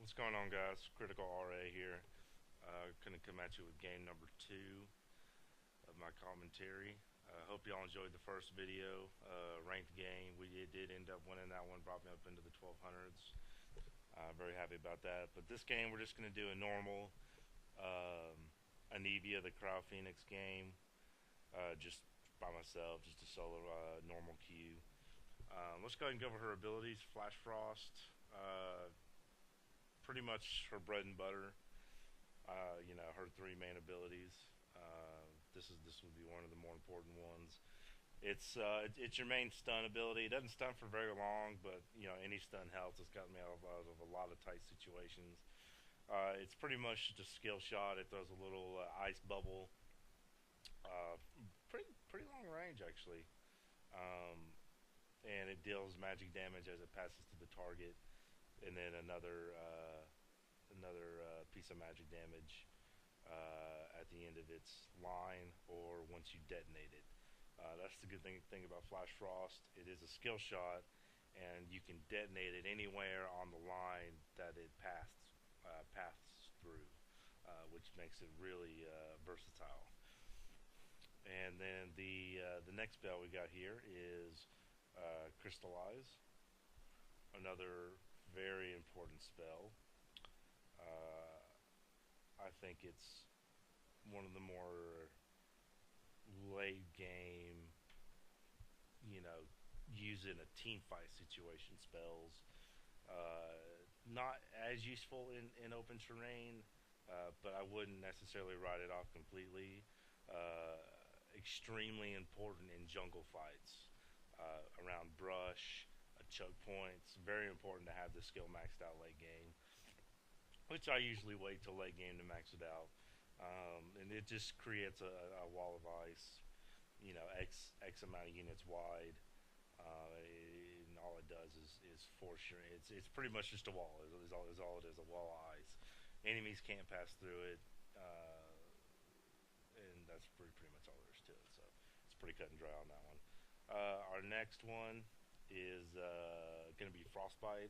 What's going on, guys? Critical RA here. Gonna come at you with game number 2 of my commentary. Hope y'all enjoyed the first video. Ranked game. We did end up winning that one, brought me up into the 1200s. Very happy about that. But this game, we're just gonna do a normal Anivia, the Crowd Phoenix game. Just by myself, just a solo normal queue. Let's go ahead and go over her abilities. Flash Frost. Pretty much her bread and butter. Her 3 main abilities. This would be one of the more important ones. It's your main stun ability. It doesn't stun for very long, but any stun helps. It's gotten me out of a lot of tight situations. It's pretty much just a skill shot. It throws a little ice bubble. Pretty long range actually. And it deals magic damage as it passes to the target, and then another piece of magic damage at the end of its line or once you detonate it. That's the good thing about Flash Frost. It is a skill shot, and you can detonate it anywhere on the line that it paths through, which makes it really versatile. And then the next spell we got here is Crystallize, another very important spell. I think it's one of the more late game, use in a team fight situation spells. Not as useful in open terrain, but I wouldn't necessarily write it off completely. Extremely important in jungle fights, around brush, choke points. Very important to have the skill maxed out late game, which I usually wait till late game to max it out. And it just creates a wall of ice, X amount of units wide. And all it does is force your. It's pretty much just a wall. Is all it is, a wall of ice. Enemies can't pass through it, and that's pretty much all there is to it. So it's pretty cut and dry on that one. Our next one is going to be Frostbite.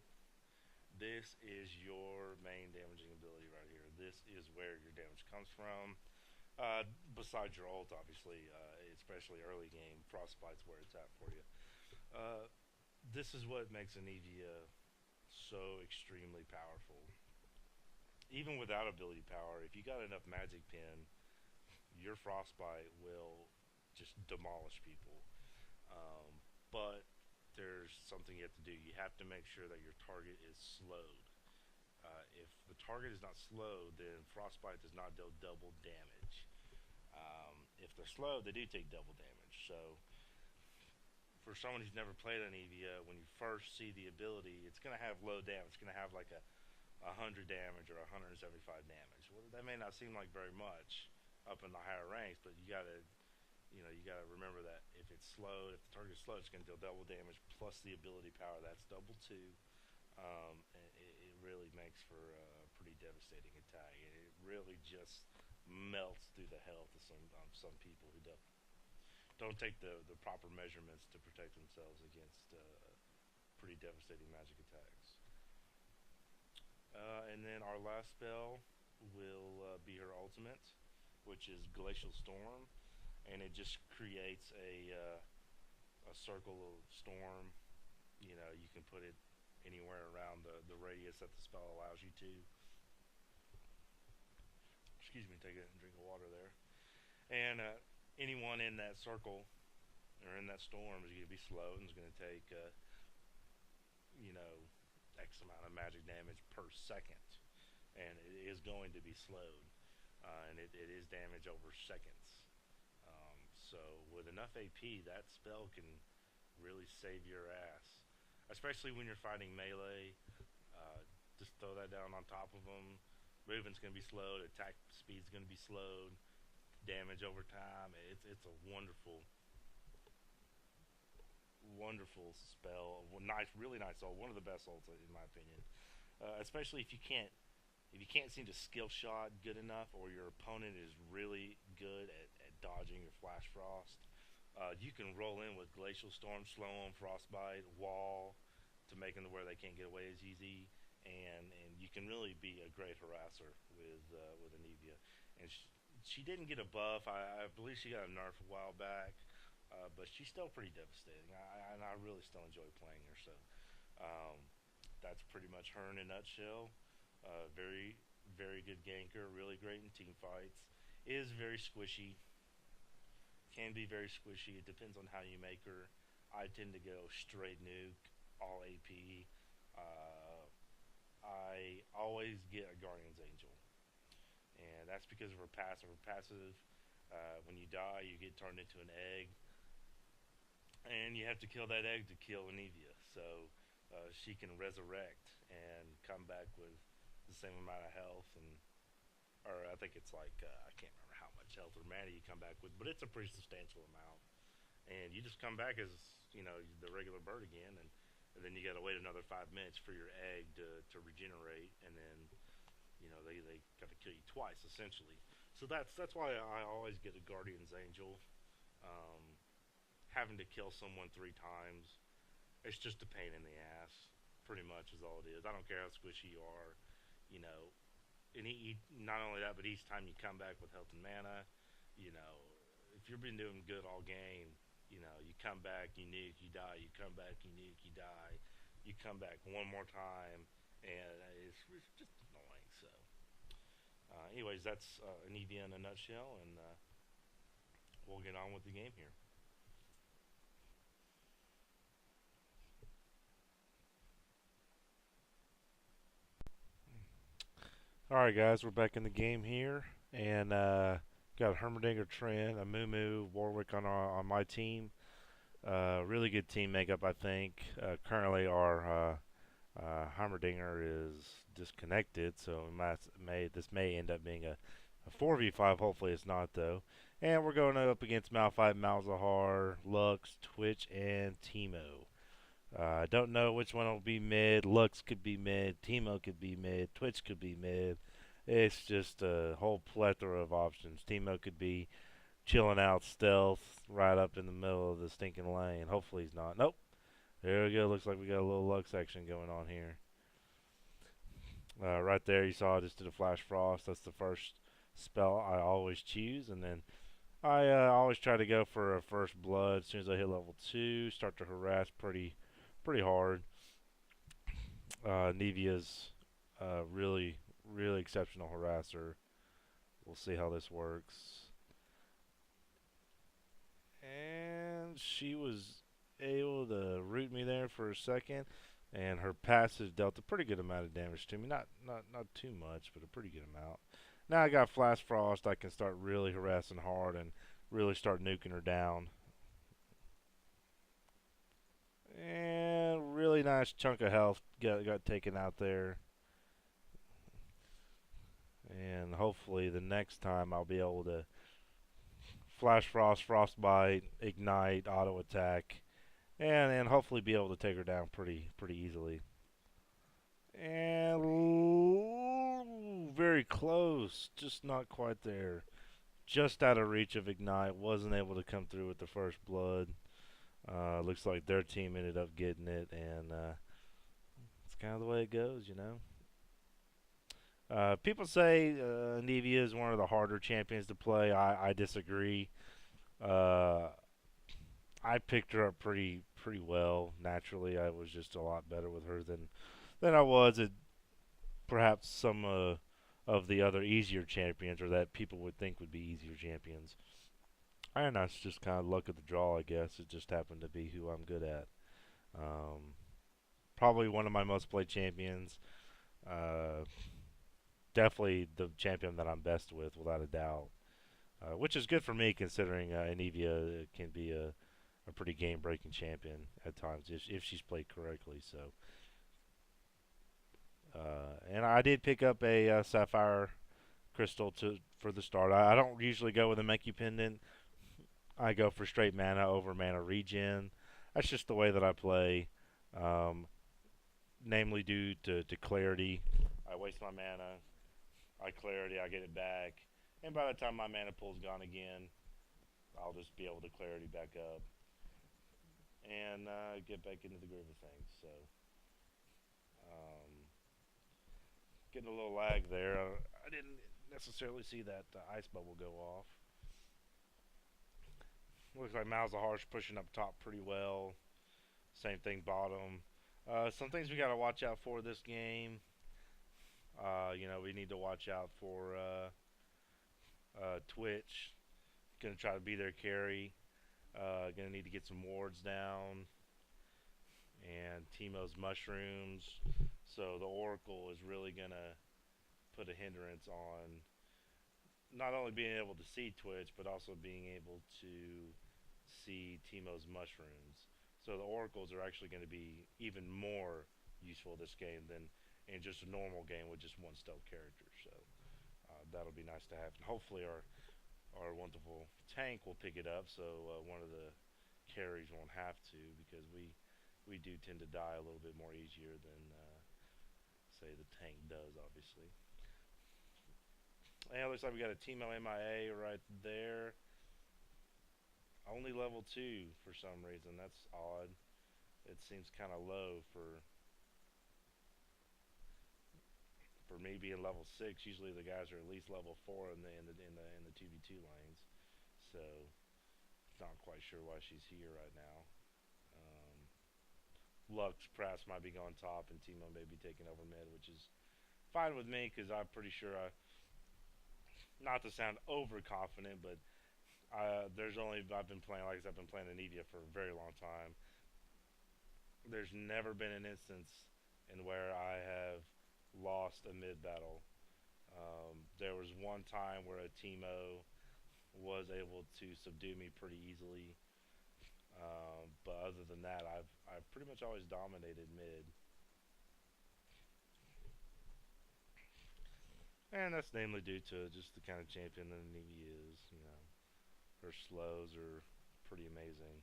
This is your main damaging ability right here. This is where your damage comes from. Besides your ult, obviously, especially early game, Frostbite's where it's at for you. This is what makes Anivia so extremely powerful. Even without ability power, if you got enough magic pin, your Frostbite will just demolish people. But there's something you have to do. You have to make sure that your target is slowed. If the target is not slowed, then Frostbite does not deal double damage. If they're slowed, they do take double damage. So for someone who's never played Anivia, when you first see the ability, it's going to have low damage. It's going to have like a 100 damage or 175 damage. Well, that may not seem like very much up in the higher ranks, but you gotta remember that if it's slowed, if the target's slowed, it's gonna deal double damage plus the ability power. That's double 2. It really makes for a pretty devastating attack. It really just melts through the health of some people who don't take the proper measurements to protect themselves against pretty devastating magic attacks. And then our last spell will be her ultimate, which is Glacial Storm, and it just creates a circle of storm. You can put it anywhere around the radius that the spell allows you to. Excuse me, take a drink of water there. And anyone in that circle or in that storm is going to be slowed and is going to take X amount of magic damage per second, and it is going to be slowed, and it is damage over seconds. So with enough AP, that spell can really save your ass, especially when you're fighting melee. Just throw that down on top of them. Movement's going to be slowed, attack speed's going to be slowed, damage over time. It's a wonderful spell. Nice, really nice ult. One of the best ults in my opinion. Especially if you can't seem to skill shot good enough, or your opponent is really good at dodging your Flash Frost. You can roll in with Glacial Storm, slow on Frostbite, wall to make them to where they can't get away as easy, and you can really be a great harasser with Anivia. And she didn't get a buff. I believe she got a nerf a while back, but she's still pretty devastating. And I really still enjoy playing her. So um, that's pretty much her in a nutshell. Very very good ganker, really great in team fights. Is very squishy, can be very squishy. It depends on how you make her. I tend to go straight nuke, all AP. Uh, I always get a Guardian's Angel, and that's because of her passive. Her passive, when you die, you get turned into an egg, and you have to kill that egg to kill Anivia. So she can resurrect and come back with the same amount of health, and or I think it's like I can't remember how much health or mana you come back with, but it's a pretty substantial amount. And you just come back as the regular bird again, and then you got to wait another 5 minutes for your egg to regenerate, and then they got to kill you twice essentially. So that's why I always get a Guardian's Angel. Um, Having to kill someone 3 times, it's just a pain in the ass. Pretty much is all it is. I don't care how squishy you are, you know. And not only that, but each time you come back with health and mana, you know, if you've been doing good all game, you come back, you nuke, you die, you come back, you nuke, you die, you come back one more time, and it's just annoying. So, anyways, that's an EV in a nutshell, and we'll get on with the game here. All right, guys, we're back in the game here, and got a Hermdinger, Trent, a Moo Warwick on my team. Really good team makeup, I think. Currently, our Heimerdinger is disconnected, so this may end up being a 4v5. Hopefully, it's not though. And we're going up against Malphite, Malzahar, Lux, Twitch, and Teemo. I don't know which one will be mid. Lux could be mid. Teemo could be mid. Twitch could be mid. It's just a whole plethora of options. Teemo could be chilling out stealth right up in the middle of the stinking lane. Hopefully he's not. Nope. There we go. Looks like we got a little Lux action going on here. Right there, you saw I just did a Flash Frost. That's the first spell I always choose. And then I always try to go for a first blood as soon as I hit level 2. Start to harass pretty hard. Nivea's really, really exceptional harasser. We'll see how this works. And she was able to root me there for a second, and her passive dealt a pretty good amount of damage to me. Not too much, but a pretty good amount. Now I got Flash Frost. I can start really harassing hard and really start nuking her down. And really nice chunk of health got taken out there. And hopefully the next time I'll be able to Flash Frost, Frostbite, Ignite, Auto Attack, and hopefully be able to take her down pretty easily. And very close, just not quite there. Just out of reach of Ignite, wasn't able to come through with the first blood. Looks like their team ended up getting it, and it's kind of the way it goes, you know. People say Anivia is one of the harder champions to play. I disagree. Uh, I picked her up pretty well. Naturally, I was just a lot better with her than I was at perhaps some of the other easier champions, or that people would think would be easier champions. And that's just kind of luck of the draw, I guess. It just happened to be who I'm good at. Um, Probably one of my most played champions. Uh, Definitely the champion that I'm best with, without a doubt. Which is good for me, considering Anivia can be a pretty game-breaking champion at times if she's played correctly. So, and I did pick up a Sapphire Crystal for the start. I don't usually go with a Menku Pendant. I go for straight mana over mana regen. That's just the way that I play. Um, Namely due to clarity. I waste my mana. I clarity. I get it back. And by the time my mana pool's gone again, I'll just be able to clarity back up and get back into the groove of things. So, um, getting a little lag there. I didn't necessarily see that ice bubble go off. Looks like Malzahar's pushing up top pretty well. Same thing bottom. Some things we got to watch out for this game. We need to watch out for Twitch. Gonna try to be their carry. Gonna need to get some wards down. And Teemo's mushrooms. So the Oracle is really gonna put a hindrance on not only being able to see Twitch, but also being able to see Teemo's mushrooms. So the oracles are actually going to be even more useful this game than in just a normal game with just one stealth character. So that'll be nice to have. And hopefully our wonderful tank will pick it up, so one of the carries won't have to, because we do tend to die a little bit more easier than say the tank does, obviously. And it looks like we got a Teemo MIA right there. Only level 2 for some reason. That's odd. It seems kind of low for me being level 6. Usually the guys are at least level 4 in the 2v2 lanes. So not quite sure why she's here right now. Lux perhaps might be going top, and Teemo may be taking over mid, which is fine with me, because I'm pretty sure not to sound overconfident, but I've been playing, like I said, I've been playing Anivia for a very long time. There's never been an instance in where I have lost a mid battle. There was one time where a Teemo was able to subdue me pretty easily, but other than that, I've pretty much always dominated mid. And that's namely due to just the kind of champion that Anivia is. Her slows are pretty amazing.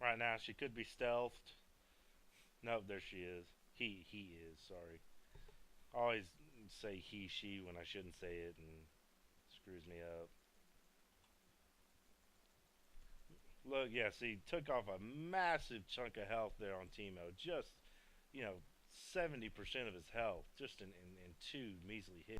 Right now, she could be stealthed. Nope, there she is. He is, sorry. I always say he, she when I shouldn't say it, and screws me up. Look, yeah, see, took off a massive chunk of health there on Teemo. Just, 70% of his health, just in 2 measly hits.